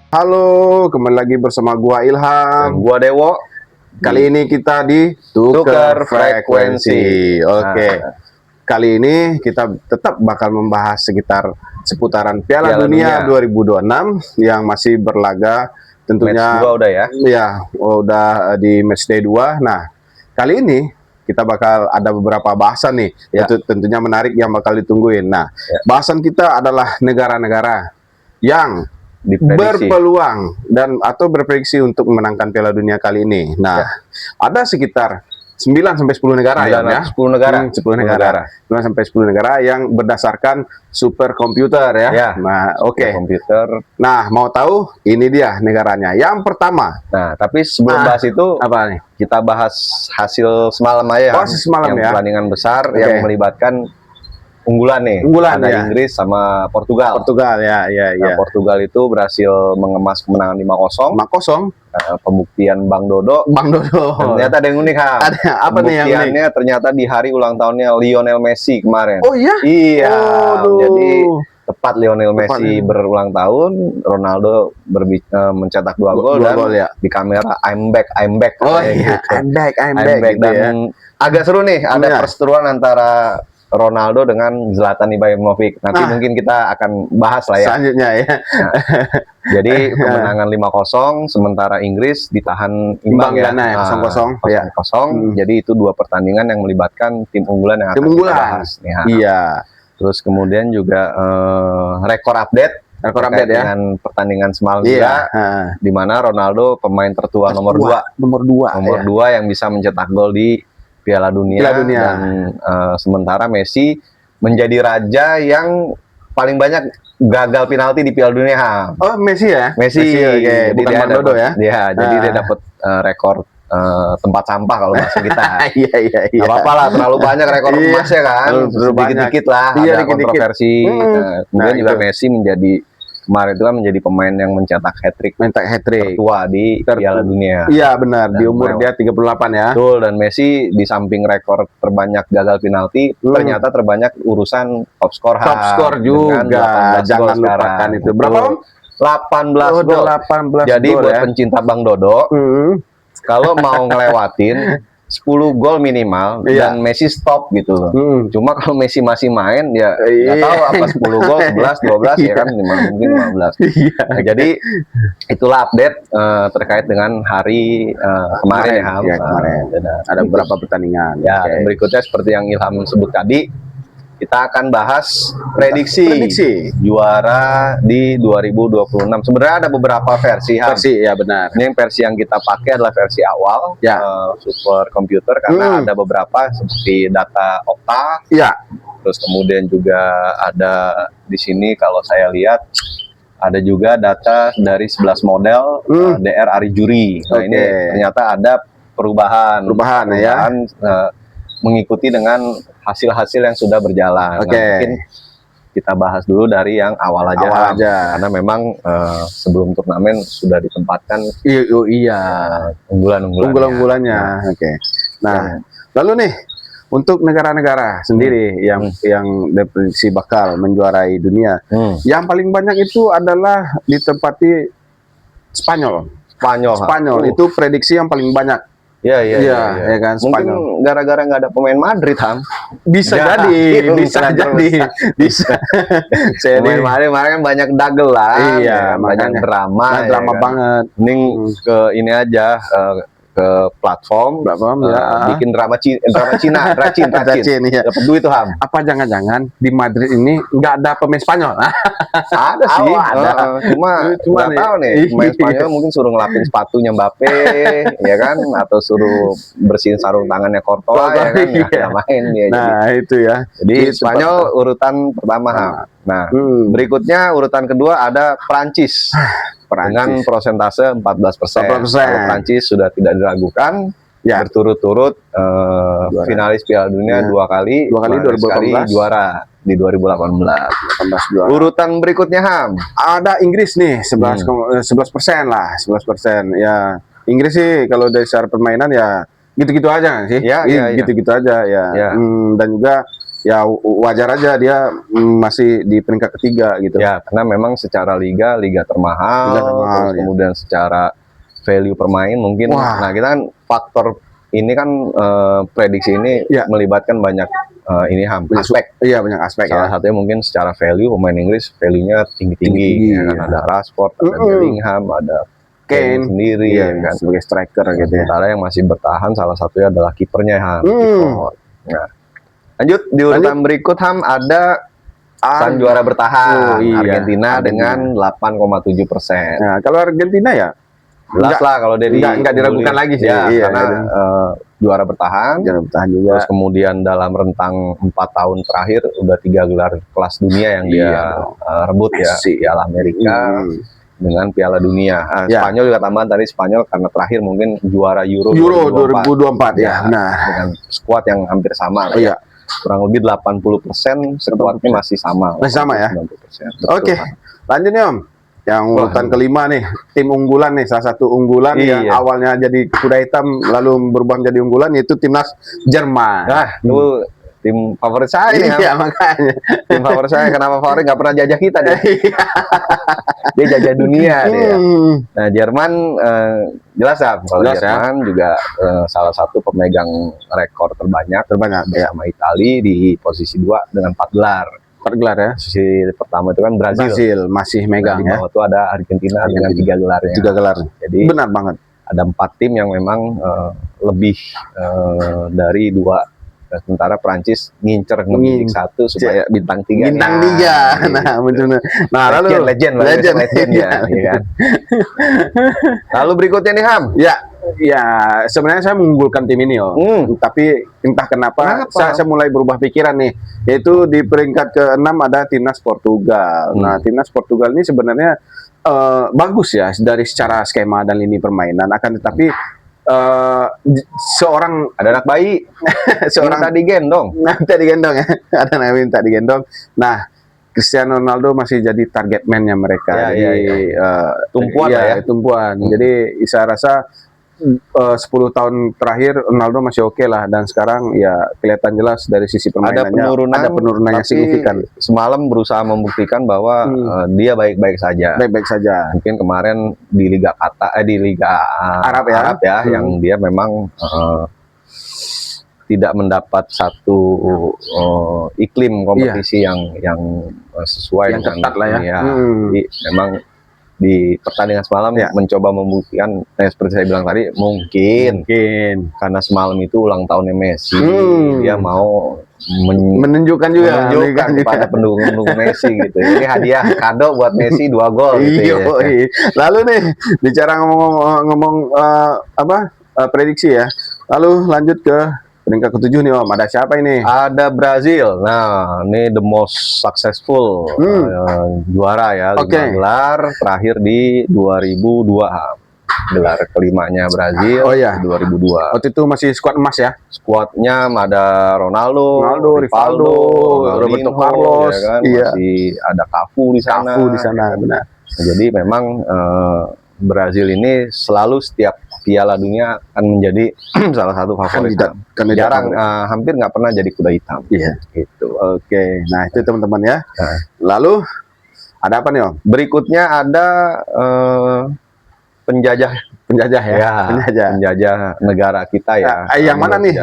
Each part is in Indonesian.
Halo, kembali lagi bersama gua Dan Ilham. gua Dewo. Kali ini kita di Tukar Tukar Frekuensi. Frekuensi. Oke. Nah. Kali ini kita tetap bakal membahas sekitar seputaran Piala Piala Dunia Dunia 2026 yang masih berlaga tentunya. Match 2 udah ya? Ya, udah di match day 2. Nah, kali ini kita bakal ada beberapa bahasan nih, Ya. tentunya menarik yang bakal ditungguin. Nah, Ya. bahasan kita adalah negara-negara yang Diprediksi. berpeluang dan atau berprediksi untuk memenangkan Piala Dunia kali ini. Nah, ada sekitar 9 sampai 10 negara 9 ya. 10 negara. 10 negara. 9 sampai 10 negara yang berdasarkan super komputer ya. Ya. Nah, oke. Komputer. Nah, mau tahu ini dia negaranya. Yang pertama. Nah, tapi sebelum bahas itu, apa nih? kita bahas hasil semalam aja. Oh, semalam yang ya. pertandingan besar Oke. yang melibatkan unggulan nih. Unggulan, ada ya. Inggris sama Portugal. Portugal ya. Nah, Portugal itu berhasil mengemas kemenangan 5-0. 5-0. Pembuktian Bang Dodo. Bang Dodo. Ternyata ada yang unik, ha. Ada apa nih yang unik? Pembuktiannya ternyata di hari ulang tahunnya Lionel Messi kemarin. Oh iya? Iya. Aduh. Jadi tepat Lionel Messi berulang tahun, Ronaldo mencetak 2 gol dan gol, ya. di kamera I'm back. Oh iya, gitu. I'm back gitu dan ya. Agak seru nih, ada ya. perseteruan antara Ronaldo dengan Zlatan Ibrahimovic. Nanti mungkin kita akan bahas lah ya. Selanjutnya ya. Nah, jadi kemenangan 5-0, sementara Inggris ditahan imbang ya. 0-0. 0-0. Jadi itu 2 pertandingan yang melibatkan tim unggulan yang akan kita bahas nih. Iya. Terus kemudian juga rekor update ya dengan pertandingan semalam juga, di mana Ronaldo pemain tertua nomor 2 yang bisa mencetak gol di Piala Dunia. Dan sementara Messi menjadi raja yang paling banyak gagal penalti di Piala Dunia. Oh, Messi ya? Messi okay. Jadi bukan Dodo ya? Jadi dia dapat rekor tempat sampah kalau bahasa kita. Iya. Gak apa-apa lah, terlalu banyak rekor emasnya kan. Sedikit-dikit lah, ada kontroversi. Kemudian juga Messi kemarin itu kan menjadi pemain yang mencetak hat-trick tertua di Piala Dunia. Iya benar, di umur dia 38 ya. Betul, dan Messi di samping rekor terbanyak gagal penalti, ternyata terbanyak urusan top skor juga. Jangan lupakan itu. Berapa Om? 18 gol. 18 Jadi gol, buat ya. pencinta Bang Dodo, kalau mau ngelewatin 10 gol minimal dan Messi stop gitu loh. Cuma kalau Messi masih main ya nggak tahu apa 10 gol, 11, 12 ya kan, mungkin 15. Nah, jadi itulah update terkait dengan hari kemarin ya. Kemarin. Ada beberapa pertandingan. Ya, dan berikutnya seperti yang Ilham sebut tadi, kita akan bahas prediksi juara di 2026. Sebenarnya ada beberapa versi. Ya benar. Ini versi yang kita pakai adalah versi awal, super komputer, karena ada beberapa seperti data Opta. Ya. Terus kemudian juga ada di sini kalau saya lihat ada juga data dari 11 model DR Ari Juri. Nah, ini ternyata ada perubahan ya. Mengikuti dengan hasil-hasil yang sudah berjalan. Nah, mungkin kita bahas dulu dari yang awal aja. Karena memang sebelum turnamen sudah ditempatkan unggulan-unggulannya. Nah, lalu nih untuk negara-negara sendiri yang diprediksi bakal menjuarai dunia, yang paling banyak itu adalah ditempati Spanyol. Itu prediksi yang paling banyak. Iya kan, Spanyol. Mungkin gara-gara nggak ada pemain Madrid, Ham. Bisa jadi. Pemain Madrid kan banyak dagel lah. Iya, banyak drama banget. Mending ke ini aja, ke platform bikin drama Cina, racin ya. Dapat duit tuh, Ham. Apa jangan-jangan di Madrid ini nggak ada pemain Spanyol? Ada sih, cuma nggak tahu nih, pemain Spanyol mungkin suruh ngelapin sepatunya Mbappe ya kan, atau suruh bersihin sarung tangannya Courtois ya kan, nggak main dia. Itu ya. Jadi Spanyol urutan pertama. Nah, berikutnya urutan kedua ada Prancis. Dengan persentase 14%. Prancis sudah tidak diragukan, berturut-turut finalis Piala Dunia 2 kali 2018 juara di 2018. Urutan berikutnya, Ham, ada Inggris nih 11% lah, 11%. Ya, Inggris sih kalau dari secara permainan ya gitu-gitu aja sih. Gitu-gitu aja ya. Dan juga ya wajar aja dia masih di peringkat ketiga gitu. Ya, karena memang secara liga termahal, Liga termahal, terus ya. kemudian secara value permain mungkin. Wah. Nah, kita kan faktor ini kan prediksi ini Ya. melibatkan banyak aspek. Iya, banyak aspek Salah ya. satunya mungkin secara value pemain Inggris value-nya tinggi-tinggi, ya kan? ya. Ada Rashford, ada Bellingham, ada Kane sendiri, iya, ya kan? sebagai striker gitu ya. Sementara yang masih bertahan salah satunya adalah kipernya Ham. Nah, lanjut di urutan berikut Ham ada sang juara bertahan Argentina dengan 8,7%. Nah, kalau Argentina ya jelas lah kalau dia nggak diragukan lagi sih, ya, karena juara bertahan. Juara bertahan juga. Terus kemudian dalam rentang 4 tahun terakhir udah 3 gelar kelas dunia yang dia rebut ya, Piala Amerika dengan Piala Dunia. Spanyol juga tambahan tadi, Spanyol karena terakhir mungkin juara Euro 2024 ya. Nah, dengan skuad yang hampir sama lah ya. Kurang lebih 80% skuadnya masih sama. Masih sama ya. 90%. Oke. Lanjut nih Om. Yang urutan kelima nih, tim unggulan nih, salah satu unggulan yang awalnya jadi kuda hitam lalu berubah menjadi unggulan, yaitu timnas Jerman. Nah, itu tim favorit saya nih. Iya, makanya. Tim favorit saya, kenapa favorit? Nggak pernah jajah kita deh. Dia jajah dunia dia. Nah, Jerman jelas ya, kalau Jerman juga salah satu pemegang rekor terbanyak bersama Italia di posisi 2 dengan 4 gelar. 4 gelar ya. Posisi pertama itu kan Brazil masih megang di bawah itu ada Argentina dengan 3 gelarnya. 3 gelar. Jadi benar banget. Ada 4 tim yang memang lebih dari 2. Sementara Prancis ngincer ngebidik 1 supaya bintang 3. Bintang 3. Nah, benar. Nah, lalu legend ya, kan. Lalu berikutnya nih Ham. Ya, sebenarnya saya mengunggulkan tim ini tapi entah kenapa saya mulai berubah pikiran nih, yaitu di peringkat ke-6 ada timnas Portugal. Nah, timnas Portugal ini sebenarnya bagus ya dari secara skema dan lini permainan, akan tetapi seorang ada anak bayi seorang tadi gendong ya, ada anak minta digendong. Nah, Cristiano Ronaldo masih jadi target man-nya mereka. Tumpuan tumpuan. Jadi saya rasa 10 tahun terakhir Ronaldo masih oke lah, dan sekarang ya kelihatan jelas dari sisi permainannya ada penurunannya signifikan. Semalam berusaha membuktikan bahwa dia baik-baik saja. Baik-baik saja. Mungkin kemarin di Liga Arab ya, yang dia memang tidak mendapat satu iklim kompetisi yang sesuai yang dengan ketat lah ya. Jadi memang di pertandingan semalam mencoba membuktikan seperti saya bilang tadi, mungkin karena semalam itu ulang tahunnya Messi, dia mau menunjukkan kepada pendukung Messi gitu. Ini hadiah kado buat Messi 2 gol gitu ya. Lalu nih bicara ngomong prediksi ya. Lalu lanjut ke peringkat ke-7 nih Om, ada siapa ini? Ada Brazil. Nah, ini the most successful juara ya, 5 gelar terakhir di 2002. Gelar kelimanya Brazil 2002. Waktu itu masih skuad emas ya? Skuadnya ada Ronaldo, Rivaldo, Roberto Carlos, ya kan? Masih ada Cafu di sana. Benar. Nah, jadi memang Brazil ini selalu setiap Piala Dunia akan menjadi salah satu favorit. Jarang, hampir nggak pernah jadi kuda hitam. Gitu. Oke. Nah, itu teman-teman ya. Lalu ada apa nih Om? Berikutnya ada penjajah negara kita ya. Yang mana nih?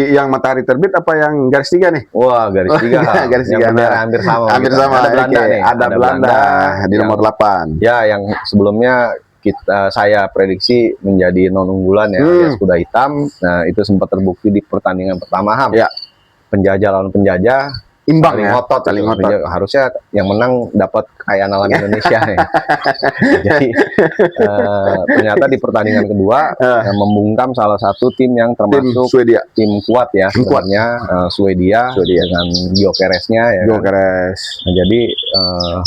Yang matahari terbit apa yang garis 3 nih? Wah, garis 3. Garis 3 hampir sama. Ada Belanda nih. Ada Belanda di nomor 8. Ya, yang sebelumnya saya prediksi menjadi non unggulan ya, alias kuda hitam. Nah, itu sempat terbukti di pertandingan pertama Ham. Penjajah lawan penjajah imbang saling ngotot. Harusnya yang menang dapat kekayaan alam Indonesia ya. Jadi ternyata di pertandingan kedua membungkam salah satu tim yang termasuk tim kuat ya, sebenarnya Swedia dengan Gyökeresnya ya. Nah, jadi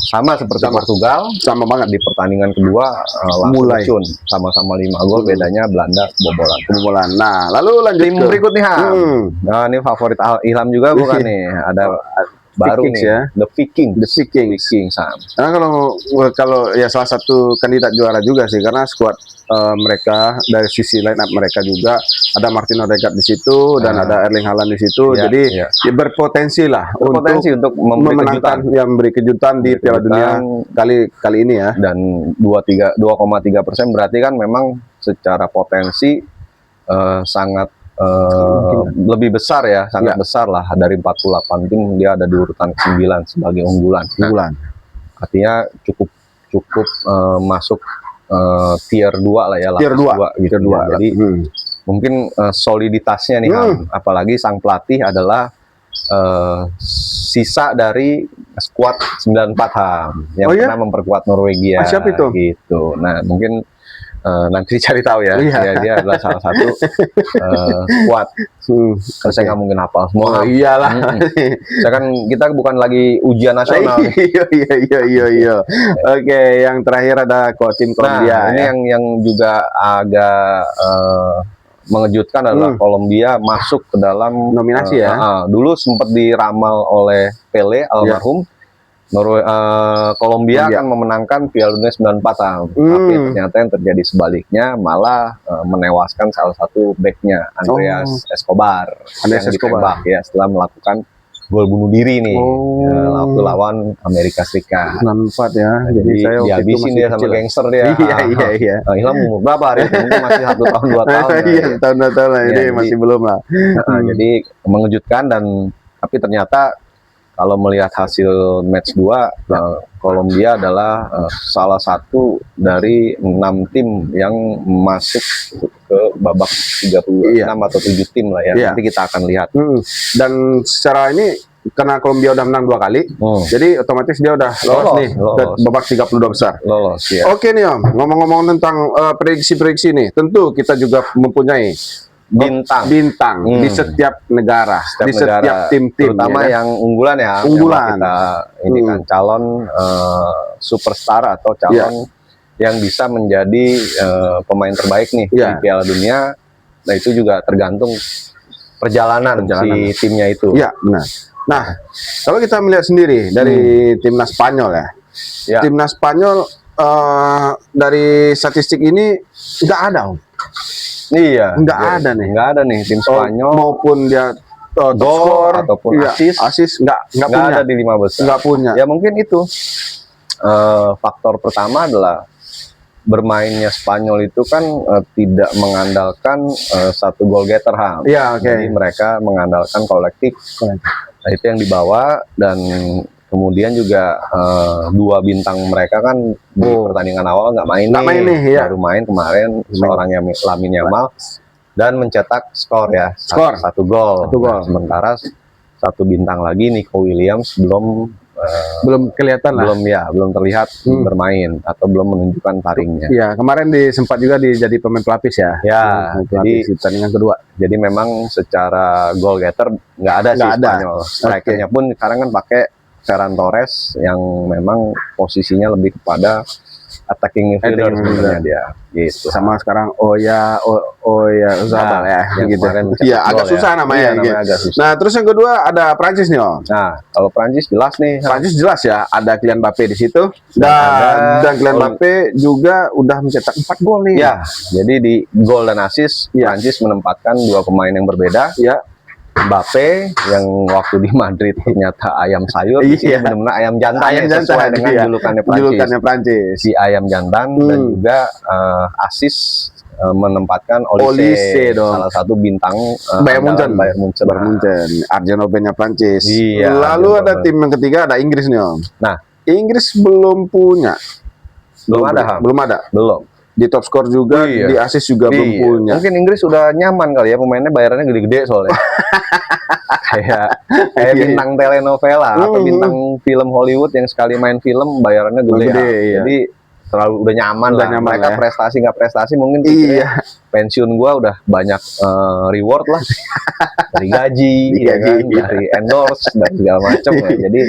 sama seperti Portugal, sama banget di pertandingan kedua mulai sama-sama 5 gol, bedanya Belanda kebobolan. Nah, lalu lanjut tim berikut nih Nah, ini favorit Ilham juga bukan nih? Ada baru Vikings nih, ya. The Vikings. The Vikings. Sam. Nah, kalau ya salah satu kandidat juara juga sih, karena skuad mereka dari sisi line up mereka juga ada Martin Odegaard di situ dan ada Erling Haaland di situ. Iya, Jadi iya. ya berpotensi lah untuk memberi kejutan. yang memberi kejutan di Piala Dunia kali ini ya. Dan 2,3% berarti kan memang secara potensi sangat lebih besar ya, sangat besar lah. Dari 48 tim dia ada di urutan 9 sebagai unggulan. Artinya cukup masuk tier 2 lah ya, tier 2 gitu. Tier 2. Ya. Jadi mungkin soliditasnya nih apalagi sang pelatih adalah sisa dari skuad 94 yang pernah memperkuat Norwegia. Siapa itu? Gitu. Nah, mungkin nanti cari tahu ya. Dia adalah salah satu squad. Saya nggak mungkin hafal semua. Iyalah. Saya kan kita bukan lagi ujian nasional. Iya. Oke, yang terakhir ada tim Kolombia. Ini yang juga agak mengejutkan adalah Kolombia masuk ke dalam nominasi ya. Dulu sempat diramal oleh Pele almarhum. Kolombia akan memenangkan Piala Dunia 94 tapi ternyata yang terjadi sebaliknya malah menewaskan salah satu backnya Andreas Escobar yang ditembak ya setelah melakukan gol bunuh diri nih waktu lawan Amerika Serikat 94 ya. Jadi saya dihabisin dia sama gangster dia. Iya. Ilham umur berapa hari ini? Masih 1 tahun 2 tahun. Iya, tahun 2 tahun lah. Ini masih belum lah. Jadi mengejutkan tapi ternyata kalau melihat hasil match 2, Kolombia adalah salah satu dari 6 tim yang masuk ke babak 36 atau 7 tim lah ya. Nanti kita akan lihat. Dan secara ini karena Kolombia udah menang 2 kali, jadi otomatis dia udah lolos nih ke babak 32 besar. Lolos ya. Oke nih Om, ngomong-ngomong tentang prediksi-prediksi nih, tentu kita juga mempunyai bintang di setiap negara, setiap tim-tim, terutama yang unggulan ya. Kita ini kan calon superstar atau calon yang bisa menjadi pemain terbaik nih di Piala Dunia. Nah itu juga tergantung perjalanan si timnya itu. Iya benar. Nah kalau kita melihat sendiri dari timnas Spanyol ya, timnas Spanyol dari statistik ini nggak ada Om. Iya, nggak ada nih tim Spanyol maupun dia gol ataupun asis nggak ada di 5 besar. Nggak punya. Ya mungkin itu faktor pertama adalah bermainnya Spanyol itu kan tidak mengandalkan satu goal getter Jadi mereka mengandalkan kolektif. Nah itu yang dibawa dan kemudian juga 2 bintang mereka kan di pertandingan awal nggak main nih. Baru main kemarin seorang Lamine Yamal dan mencetak skor ya, satu gol. Sementara satu bintang lagi Nico Williams belum kelihatan lah, belum terlihat bermain atau belum menunjukkan taringnya. Iya, kemarin sempat juga jadi pemain pelapis ya. Jadi pertandingan kedua. Jadi memang secara goal getter nggak ada sih Spanyol. Strikernya pun sekarang kan pakai Ferran Torres yang memang posisinya lebih kepada attacking midfielder sebenarnya dia gitu. Sama sekarang Zabal ya gitu. Iya agak susah namanya. Agak susah. Nah terus yang kedua ada Prancis nih Om. Nah kalau Prancis jelas nih. Prancis jelas ya, ada Kylian Mbappé di situ dan Kylian Mbappé juga udah mencetak 4 gol nih. Ya jadi di gol dan assist Prancis menempatkan 2 pemain yang berbeda. Mbappé yang waktu di Madrid ternyata ayam sayur, benar-benar ayam jantan, sesuai dengan julukannya Prancis. Si ayam jantan dan juga assist menempatkan Olise salah satu bintang Bayern Munchen, Arjen Robben-nya Prancis. Lalu ada tim yang ketiga ada Inggris nih Om. Nah Inggris belum punya, belum ada. Di top skor juga, di assist juga belum punya. Mungkin Inggris sudah nyaman kali ya, pemainnya bayarannya gede-gede soalnya. kayak bintang telenovela atau bintang film Hollywood yang sekali main film bayarannya gede. Jadi terlalu udah nyaman Udah lah. nyaman Mereka lah ya. prestasi nggak prestasi mungkin Iya. pikirnya pensiun gua udah banyak reward lah dari gaji, ya kan, iya. dari endorse dan segala macam ya. Jadi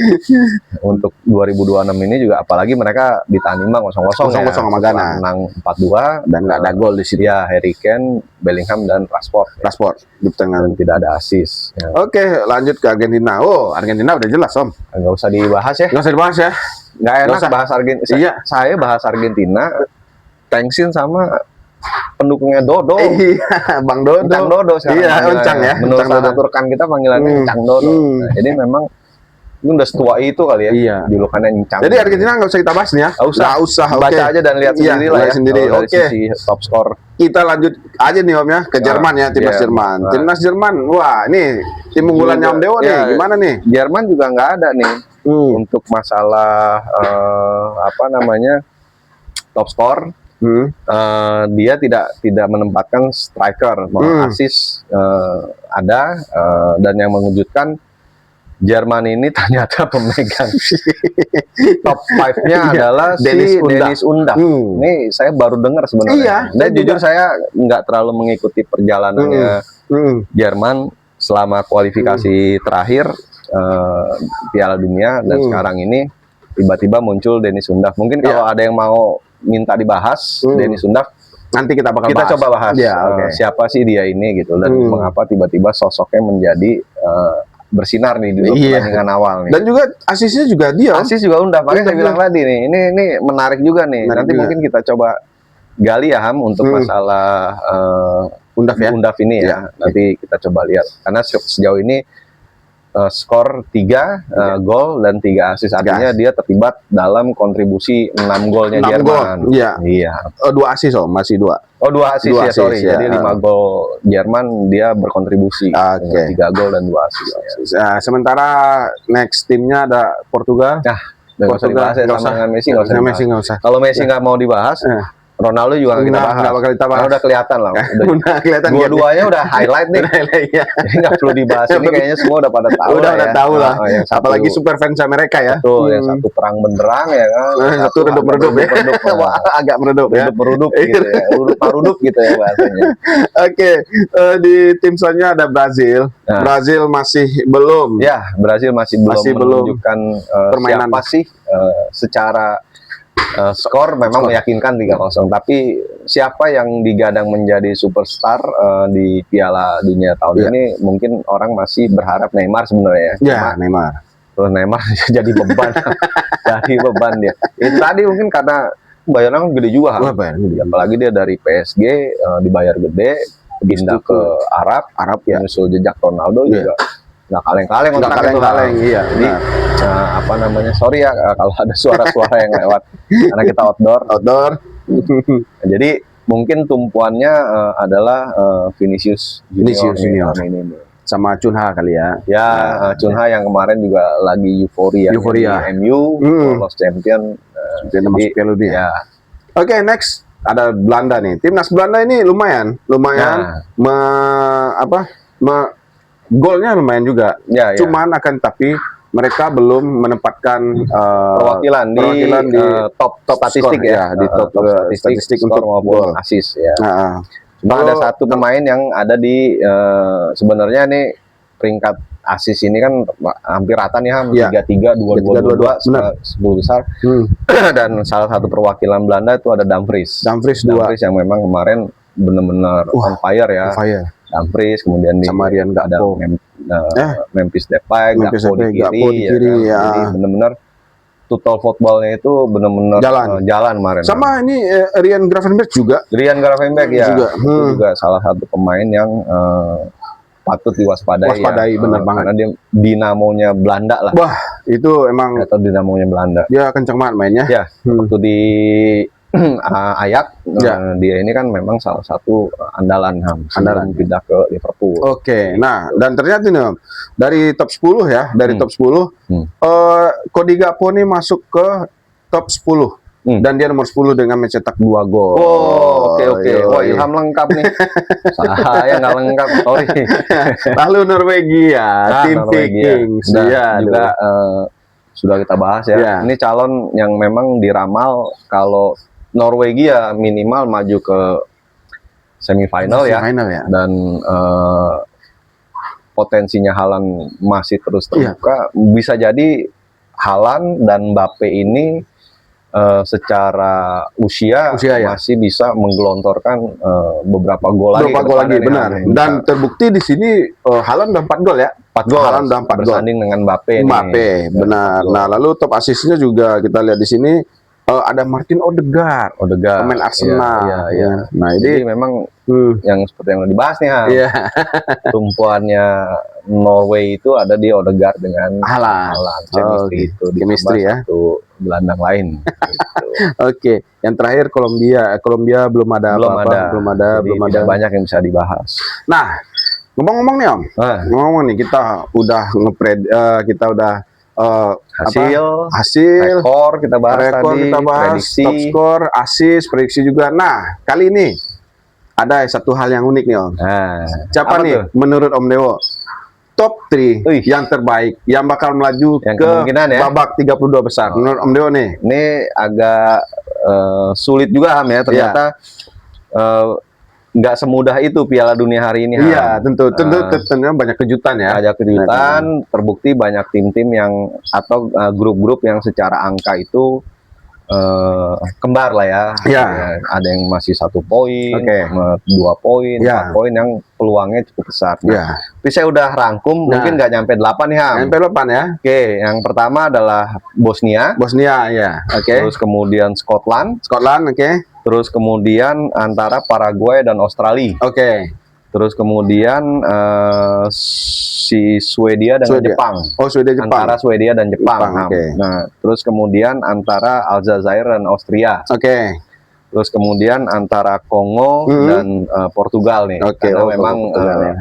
untuk 2026 ini juga apalagi mereka ditahan imbang 0-0 ya. 0-0 sama Setelah Ghana. menang 4-2 Dan nggak ada gol di situ. ya, Harry Kane, Bellingham dan Rashford. Rashford di tengah. Dan tidak ada assist. Ya. Oke, lanjut ke Argentina. Oh, Argentina udah jelas, Om. Nggak usah dibahas ya. Nggak usah dibahas ya. Nggak enak Nggak usah. bahas Argentina. Iya. Saya bahas Argentina, thanksin sama pendukungnya Dodo. Iya, Bang Dodo. Encang Dodo sekarang Iya, panggilannya. Encang ya. Menurut Encang salah Dodo. satu rekan kita panggilannya Encang Dodo. Nah, jadi memang ini udah setua itu kali ya. Iya. Julukannya Encang. Jadi Argentina nggak usah kita bahas nih ya. Nggak usah. Nggak usah. Baca oke. aja dan lihat Iya, sendiri lah ya. lihat sendiri. Kalau dari Oke. sisi top skor. Kita lanjut aja nih Om ya ke Ya, Jerman ya, timnas iya. Jerman. Nah. Timnas Jerman, wah ini tim unggulannya Om Dewo nih, Iya. gimana nih? Jerman juga nggak ada nih untuk masalah apa namanya top skor. Dia tidak menempatkan striker, malah assist ada, dan yang mengejutkan Jerman ini ternyata pemegang top 5-nya adalah Dennis si Undav. Dennis Undav. Ini saya baru dengar sebenarnya. Iya, Dan saya jujur saya nggak terlalu mengikuti perjalanannya Jerman selama kualifikasi terakhir Piala Dunia dan sekarang ini tiba-tiba muncul Dennis Undav. Mungkin kalau ada yang mau minta dibahas Dennis Undav, nanti kita bakal kita coba bahas Ya, oke. siapa sih dia ini gitu, dan mengapa tiba-tiba sosoknya menjadi bersinar nih di pertandingan awal nih. Dan juga asisnya juga dia. Om. Asis juga Undav, makanya saya Undav bilang tadi nih, ini menarik juga nih. Menarik Nanti juga. mungkin kita coba gali ya Ham untuk masalah Undav ya. Undav ini ya. Nanti kita coba lihat karena sejauh ini skor 3 gol dan 3 assist, artinya dia terlibat dalam kontribusi 6 golnya 6 Jerman. gol, iya. Iya. 2 asis Om, masih 2. Oh, 2 assist Dua ya, sorry. assist, ya. Jadi 5 gol Jerman dia berkontribusi. Oke. 3 gol dan 2 assist. Ya. Nah, sementara next timnya ada Portugal. Nah, nggak usah dibahas ya, nggak sama usah. dengan Messi nggak usah Messi dibahas. nggak usah. Kalau Messi nggak mau dibahas, Ronaldo juga nggak kita bahas. Nggak bakal kita bahas. Karena udah kelihatan lah. Udah kelihatan. Dua-duanya udah highlight nih. Iya. Jadi nggak perlu dibahas. Ini kayaknya semua udah pada tahu Udah ya. tahu lah. Yang satu, Apalagi super fans mereka ya. tuh, yang satu terang benderang ya kan. Yang satu redup-redup ya. Wah, agak meredup ya. Redup-redup gitu ya. Redup gitu ya bahasanya. Oke, di tim selanjutnya ada Brazil. Nah. Brazil masih belum. Ya, Brazil masih belum menunjukkan permainan. siapa sih secara skor memang meyakinkan 3-0, tapi siapa yang digadang menjadi superstar di Piala Dunia tahun ini, mungkin orang masih berharap Neymar sebenarnya. Ya, Neymar. Terus Neymar jadi beban, jadi beban dia. Itu tadi mungkin karena bayaran gede juga, Wah, bayar gede. apalagi dia dari PSG dibayar gede, pindah ke Arab ya, menyusul jejak Ronaldo juga. Nggak kaleng-kaleng, Nggak kaleng-kaleng, iya. Jadi apa namanya, sorry ya kalau ada suara-suara yang lewat karena kita outdoor. Jadi mungkin tumpuannya adalah Vinicius Junior ini. Sama Cunha kali ya. Ya, Cunha yang kemarin juga lagi euforia di MU, lolos champion. Jadi masuk Piala Dunia. Ya. Oke, next ada Belanda nih. Timnas Belanda ini lumayan golnya lumayan juga. Ya, Cuman akan tapi mereka belum menempatkan perwakilan di top statistik skor, ya, di top statistik skor untuk maupun gol. assist ya. Cuma Kalau- ada satu pemain yang ada di sebenarnya nih peringkat assist ini kan hampir rata nih Ham, 3-3, 2-2, 10 besar. Dan salah satu perwakilan Belanda itu ada Dumfries. Dumfries yang memang kemarin benar-benar on fire ya. Dumfries, kemudian sama Rian ada Gakpo. Memphis Depay, Gakpo di kiri, ya kan? Jadi benar-benar total footballnya itu benar-benar jalan kemarin. Sama ini Ryan Gravenberch juga. Ryan Gravenberch ya, juga. Itu juga salah satu pemain yang patut diwaspadai. Benar banget. Karena dia dinamonya Belanda lah. Wah, itu emang atau dinamonya Belanda. Dia kencang banget mainnya. Ya, waktu di Ajax, dia ini kan memang salah satu andalan sebelum pindah ke Liverpool. Oke, nah dan ternyata nih Om, dari top 10 ya, top 10 Cody Gakpo nih masuk ke top 10 dan dia nomor 10 dengan mencetak 2 gol. Oh, oke. Wah, Ilham lengkap nih. Saya nggak lengkap, sorry. Lalu Norwegia, tim Vikings. Iya, juga sudah kita bahas ya. Ini calon yang memang diramal kalau Norwegia minimal maju ke semifinal ya, Final ya. dan potensinya Haaland masih terus terbuka. Bisa jadi Haaland dan Mbappe ini secara usia ya, masih bisa menggelontorkan beberapa gol lagi. Beberapa gol lagi, benar. Dan terbukti di sini Haaland udah 4 gol ya. 4 gol. Haaland udah 4 gol. Bersanding dengan Mbappe. Benar. Nah, lalu top asisnya juga kita lihat di sini ada Martin Odegaard, pemain Arsenal. Iya. Nah, jadi memang yang seperti yang dibahas nih, Iya. tumpuannya Norway itu ada di Odegaard dengan Haaland. Chemistry itu Chemistry ya. Satu gelandang lain. Gitu. Oke, yang terakhir Kolombia belum ada apa-apa, belum ada banyak yang bisa dibahas. Nah, ngomong-ngomong nih Om, ngomong nih kita udah kita udah hasil rekor kita bahas tadi, prediksi, top skor, assist, prediksi juga. Nah, kali ini ada satu hal yang unik nih Om. Siapa nih menurut Om Dewo top 3 yang terbaik yang bakal melaju yang ke ya, babak 32 besar menurut Om Dewo nih? Ini agak sulit juga Ham ya, ternyata nggak semudah itu Piala Dunia hari ini. Iya, tentunya banyak kejutan ya. Ada kejutan, terbukti banyak tim-tim yang atau grup-grup yang secara angka itu kembar lah ya. Iya. Ada yang masih 1 poin, 2 poin, 4 poin yang peluangnya cukup besar. Nah, tapi saya udah rangkum, mungkin nggak nyampe 8 nih Ham. Nyampe 8 ya. Oke, yang pertama adalah Bosnia ya. Terus kemudian Scotland, terus kemudian antara Paraguay dan Australia. Terus kemudian si Swedia dengan Jepang. Jepang. Antara Swedia dan Jepang. Nah, terus kemudian antara Aljazair dan Austria. Terus kemudian antara Kongo dan Portugal nih. Karena memang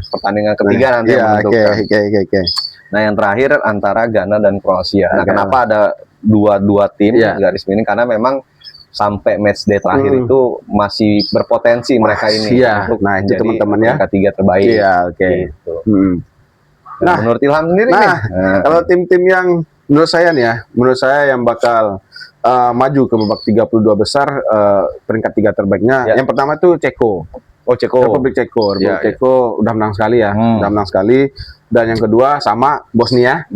pertandingan ketiga nanti yang menentukan. Nah, yang terakhir antara Ghana dan Kroasia. Nah, kenapa ada dua tim garis miring? Karena memang sampai match day terakhir itu masih berpotensi mereka ini untuk itu teman-teman ya, ketiga terbaik. Gitu. Nah, menurut Ilham sendiri nih, kalau tim-tim yang menurut saya yang bakal maju ke babak 32 besar, peringkat 3 terbaiknya, yang pertama tuh Ceko. Republik Ceko. Ceko udah menang sekali ya, udah menang sekali. Dan yang kedua sama Bosnia.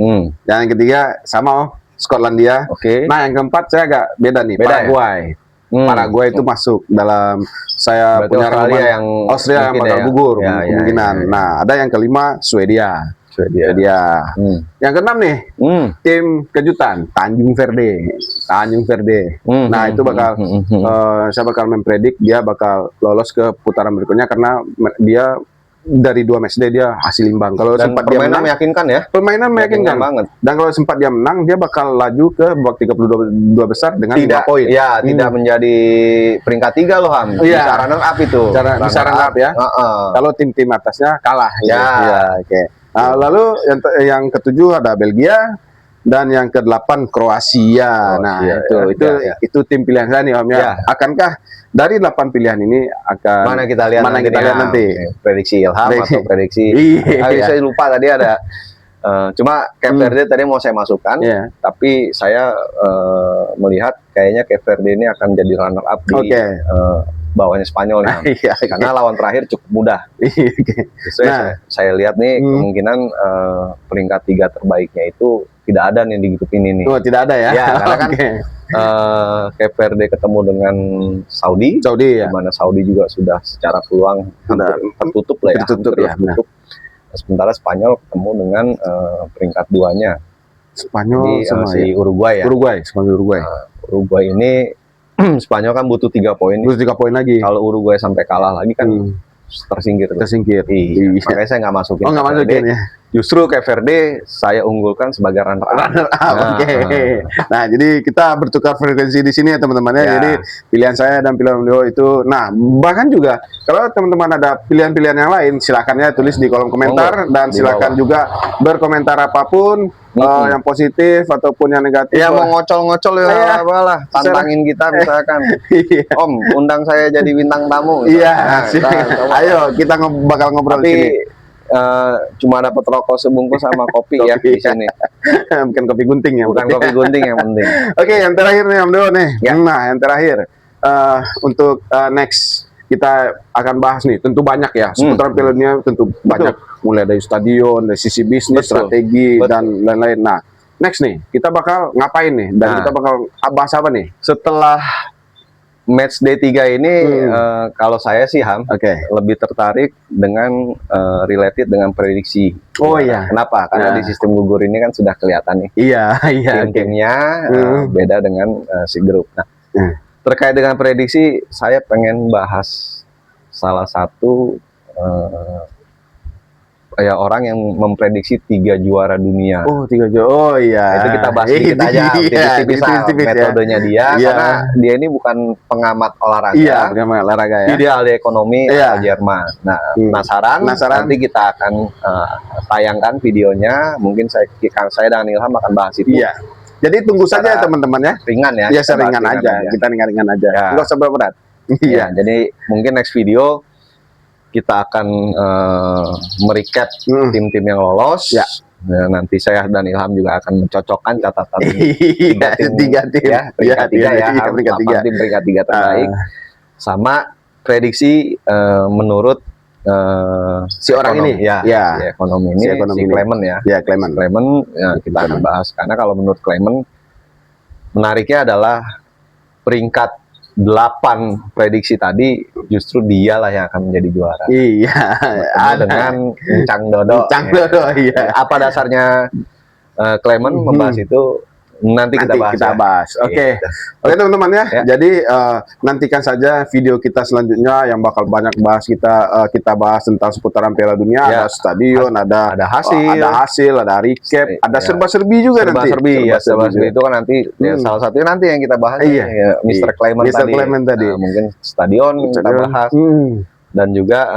Dan yang ketiga sama Skotlandia. Nah, yang keempat saya agak beda nih, Paraguay. Paraguay itu masuk dalam saya punya ramalan yang Austria yang bakal gugur kemungkinan. Nah, ada yang kelima Swedia. Yang keenam nih, tim kejutan Tanjung Verde. Nah, itu bakal saya bakal mempredik dia bakal lolos ke putaran berikutnya karena dia dari 2 match day dia hasil imbang. Kalau sempat dia menang meyakinkan ya. Permainan meyakinkan banget. Dan kalau sempat dia menang, dia bakal laju ke babak 32 besar dengan 5 poin. Ya, tidak menjadi peringkat 3 loh Ham. Bisa runner up itu. Bisa runner up ya. Kalau tim-tim atasnya kalah. Nah, lalu yang ketujuh ada Belgia dan yang ke-8 Kroasia. Nah, itu tim pilihan saya nih Om ya. Akankah dari 8 pilihan ini akan mana kita lihat nanti. Prediksi Ilham atau prediksi saya lupa tadi ada cuma Cape Verde tadi mau saya masukkan, tapi saya melihat kayaknya Cape Verde ini akan jadi runner up di bawahnya Spanyol nih. Karena lawan terakhir cukup mudah. Saya lihat nih kemungkinan peringkat 3 terbaiknya itu tidak ada nih di grup ini nih. Tidak ada ya? Karena kan Cape Verde ketemu dengan Saudi ya. Di mana Saudi juga sudah secara peluang tertutup lah ya. Tertutup. Sementara Spanyol ketemu dengan peringkat 2-nya. Spanyol sama si Uruguay ya. Uruguay ini Spanyol kan butuh 3 poin. Butuh 3 poin lagi. Kalau Uruguay sampai kalah lagi kan tersingkir. Makanya saya nggak masukin. Nggak masukin ya. Justru Cape Verde saya unggulkan sebagai runner up. Nah, jadi kita bertukar frekuensi di sini ya teman-teman ya. Jadi pilihan saya dan pilihan beliau itu. Nah, bahkan juga kalau teman-teman ada pilihan-pilihan yang lain, silakan ya tulis di kolom komentar dan silakan juga berkomentar apapun. Yang positif ataupun yang negatif. Ya mau ngocol-ngocol ya apalah, tantangin kita misalkan. Om, undang saya jadi bintang tamu. Ayo kita bakal ngobrol di sini. Cuma dapat rokok sebungkus sama kopi ya di sini. Bukan kopi gunting ya. Bukan kopi gunting yang penting. Oke, yang terakhir nih Om Dewo nih. Nah, yang terakhir untuk next kita akan bahas nih, tentu banyak ya seputaran Piala Dunia, tentu banyak, mulai dari stadion, dari sisi bisnis, strategi dan lain-lain. Nah, next nih kita bakal ngapain nih, dan kita bakal bahas apa nih setelah match day 3 ini? Kalau saya sih lebih tertarik dengan related dengan prediksi. Oh iya. Kenapa? Karena di sistem gugur ini kan sudah kelihatan nih. Iya, Tim-timnya beda dengan si grup. Nah, terkait dengan prediksi, saya pengen bahas salah satu ya orang yang memprediksi 3 juara dunia. Oh, 3 juara. Oh iya. Itu kita bahas sedikit aja, tipis-tipis metodenya dia, karena dia ini bukan pengamat olahraga. Iya, pengamat olahraga ya. Dia ahli ekonomi Jerman. Nah, penasaran? Nanti kita akan tayangkan videonya. Mungkin saya dan Ilham akan bahas itu. Iya. Jadi tunggu saja teman-teman ya. Ringan ya. Ya, seringan aja. Kita ringan-ringan aja. Nggak usah berat. Iya. Jadi mungkin next video kita akan merecap tim-tim yang lolos. Ya. Nah, nanti saya dan Ilham juga akan mencocokkan catatan tiga tim ya, peringkat peringkat 3 terbaik, sama prediksi menurut si orang ini si ekonomi ini, si Clement ya. Clement ya, kita akan bahas, karena kalau menurut Clement menariknya adalah peringkat 8 prediksi tadi justru dialah yang akan menjadi juara. Iya. Dengan Chang Dodo. Iya. Apa dasarnya Clement membahas itu? Nanti kita bahas. Oke, teman-teman ya. Jadi nantikan saja video kita selanjutnya yang bakal banyak bahas kita bahas tentang seputaran Piala Dunia, ada stadion, ada hasil, ada recap, ada serba-serbi juga nanti. Serba-serbi itu kan nanti salah satunya nanti yang kita bahas Mr. Clement tadi. Mungkin stadion kita bahas, dan juga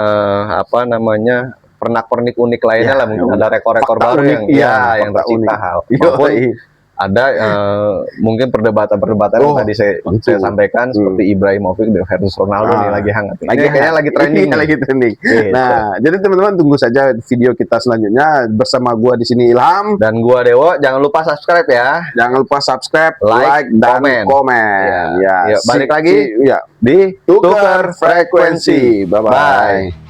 apa namanya, pernak-pernik unik lainnya lah, mungkin ada rekor-rekor baru yang tercipta. Maupun ada mungkin perdebatan yang tadi saya sampaikan, seperti Ibrahimovic versus Ronaldo nih lagi hangat. Kayaknya lagi trending. Nah, jadi teman-teman tunggu saja video kita selanjutnya bersama gua di sini Ilham dan gua Dewo. Jangan lupa subscribe ya. Jangan lupa subscribe, like dan komen. Ya, balik lagi di Tukar Frekuensi. Bye bye.